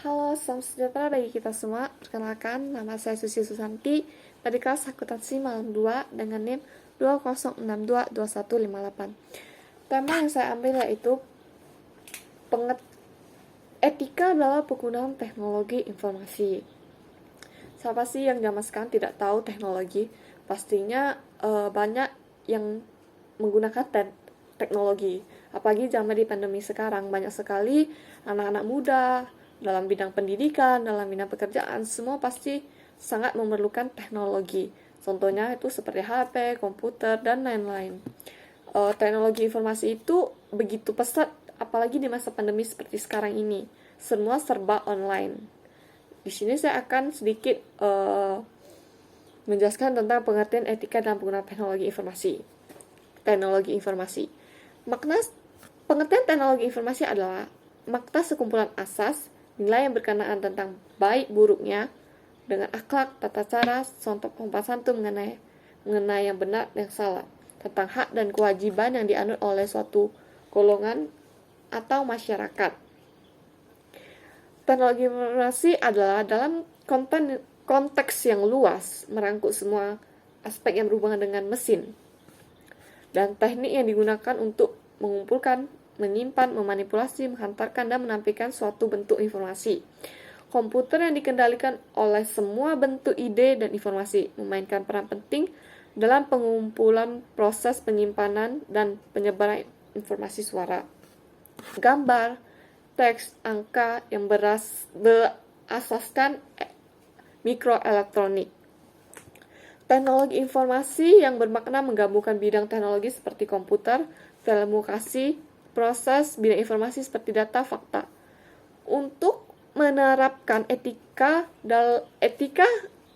Halo, salam sejahtera bagi kita semua. Perkenalkan, nama saya Susi Susanti dari kelas akuntansi malam 2 dengan NIM 20622158. Tema yang saya ambil yaitu etika dalam penggunaan teknologi informasi. Siapa sih yang zaman sekarang tidak tahu teknologi? Pastinya banyak yang menggunakan teknologi. Apalagi zaman di pandemi sekarang, banyak sekali anak-anak muda dalam bidang pendidikan, dalam bidang pekerjaan, semua pasti sangat memerlukan teknologi. Contohnya itu seperti HP, komputer, dan lain-lain. Teknologi informasi itu begitu pesat, apalagi di masa pandemi seperti sekarang ini. Semua serba online. Di sini saya akan sedikit menjelaskan tentang pengertian etika dalam penggunaan teknologi informasi. Teknologi informasi. Makna pengertian teknologi informasi adalah makna sekumpulan asas, nilai yang berkenaan tentang baik buruknya, dengan akhlak, tata cara, contoh sopan santun mengenai yang benar dan salah, tentang hak dan kewajiban yang dianut oleh suatu golongan atau masyarakat. Teknologi informasi adalah dalam konteks yang luas, merangkul semua aspek yang berhubungan dengan mesin dan teknik yang digunakan untuk mengumpulkan, menyimpan, memanipulasi, menghantarkan, dan menampilkan suatu bentuk informasi. Komputer yang dikendalikan oleh semua bentuk ide dan informasi memainkan peran penting dalam pengumpulan proses penyimpanan dan penyebaran informasi suara, gambar, teks, angka yang berasaskan mikroelektronik. Teknologi informasi yang bermakna menggabungkan bidang teknologi seperti komputer, telekomunikasi, proses bidang informasi seperti data, fakta. Untuk menerapkan etika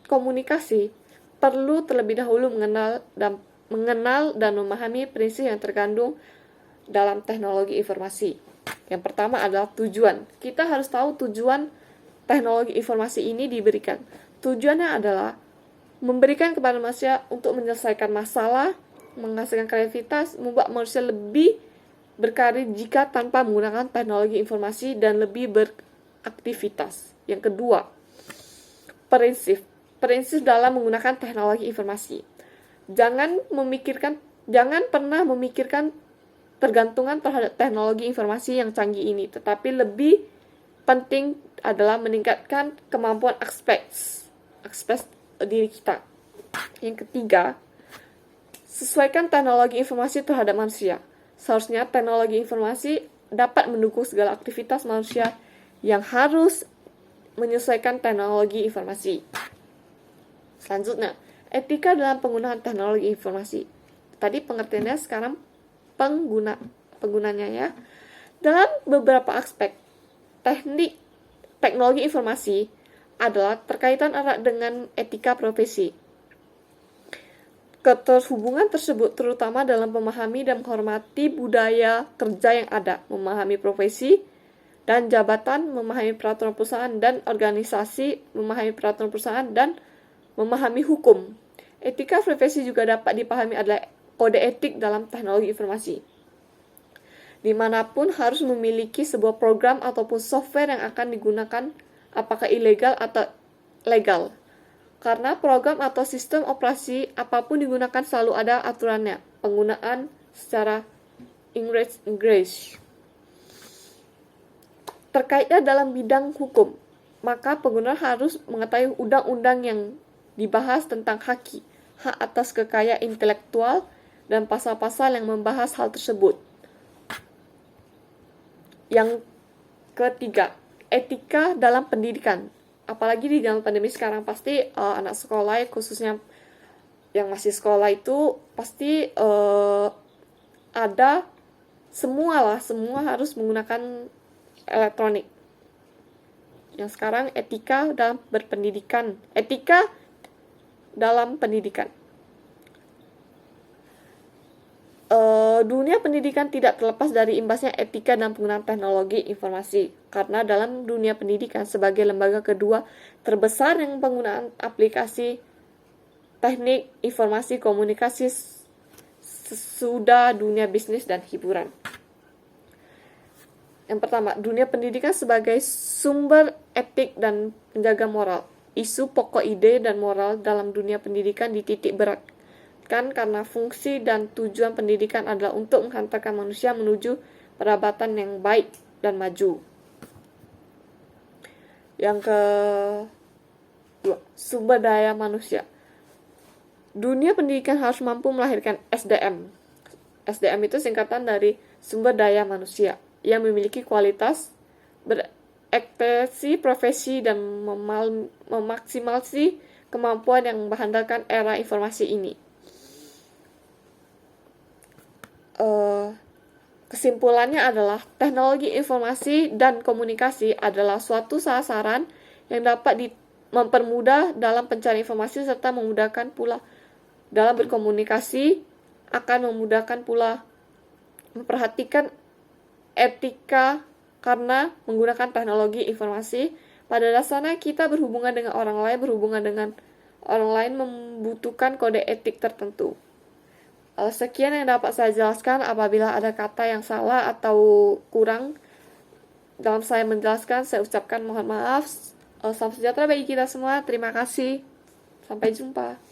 komunikasi, perlu terlebih dahulu mengenal dan memahami prinsip yang terkandung dalam teknologi informasi. Yang pertama adalah tujuan. Kita harus tahu tujuan teknologi informasi ini diberikan. Tujuannya adalah memberikan kepada manusia untuk menyelesaikan masalah, menghasilkan kreativitas, membuat manusia lebih berkarir jika tanpa menggunakan teknologi informasi dan lebih beraktivitas. Yang kedua, prinsip dalam menggunakan teknologi informasi. Jangan pernah memikirkan tergantungan terhadap teknologi informasi yang canggih ini, tetapi lebih penting adalah meningkatkan kemampuan aspek diri kita. Yang ketiga, sesuaikan teknologi informasi terhadap manusia. Seharusnya teknologi informasi dapat mendukung segala aktivitas manusia yang harus menyesuaikan teknologi informasi. Selanjutnya, etika dalam penggunaan teknologi informasi. Tadi pengertiannya, sekarang penggunanya ya. Dalam beberapa aspek, teknologi informasi adalah terkaitan erat dengan etika profesi. Keterhubungan tersebut terutama dalam memahami dan menghormati budaya kerja yang ada, memahami profesi dan jabatan, memahami peraturan perusahaan dan organisasi, memahami peraturan perusahaan dan memahami hukum. Etika profesi juga dapat dipahami adalah kode etik dalam teknologi informasi. Dimanapun harus memiliki sebuah program ataupun software yang akan digunakan apakah ilegal atau legal. Karena program atau sistem operasi apapun digunakan selalu ada aturannya, penggunaan secara English. Terkaitnya dalam bidang hukum, maka pengguna harus mengetahui undang-undang yang dibahas tentang hak atas kekayaan intelektual dan pasal-pasal yang membahas hal tersebut. Yang ketiga, etika dalam pendidikan. Apalagi di zaman pandemi sekarang, pasti anak sekolah, khususnya yang masih sekolah itu pasti ada semua harus menggunakan elektronik. Yang sekarang etika dalam berpendidikan, etika dalam pendidikan. Dunia pendidikan tidak terlepas dari imbasnya etika dan penggunaan teknologi informasi. Karena dalam dunia pendidikan sebagai lembaga kedua terbesar yang penggunaan aplikasi teknik informasi komunikasi sesudah dunia bisnis dan hiburan. Yang pertama, dunia pendidikan sebagai sumber etik dan penjaga moral. Isu pokok ide dan moral dalam dunia pendidikan dititik beratkan karena fungsi dan tujuan pendidikan adalah untuk menghantarkan manusia menuju perabatan yang baik dan maju. Yang kedua, sumber daya manusia. Dunia pendidikan harus mampu melahirkan SDM. SDM itu singkatan dari sumber daya manusia yang memiliki kualitas, berekspresi profesi, dan memaksimalisi kemampuan yang mengandalkan era informasi ini. Kesimpulannya adalah teknologi informasi dan komunikasi adalah suatu sasaran yang dapat mempermudah dalam pencarian informasi serta memudahkan pula dalam berkomunikasi, akan memudahkan pula memperhatikan etika karena menggunakan teknologi informasi. Pada dasarnya kita berhubungan dengan orang lain, membutuhkan kode etik tertentu. Sekian yang dapat saya jelaskan. Apabila ada kata yang salah atau kurang dalam saya menjelaskan, saya ucapkan mohon maaf. Salam sejahtera bagi kita semua. Terima kasih. Sampai jumpa.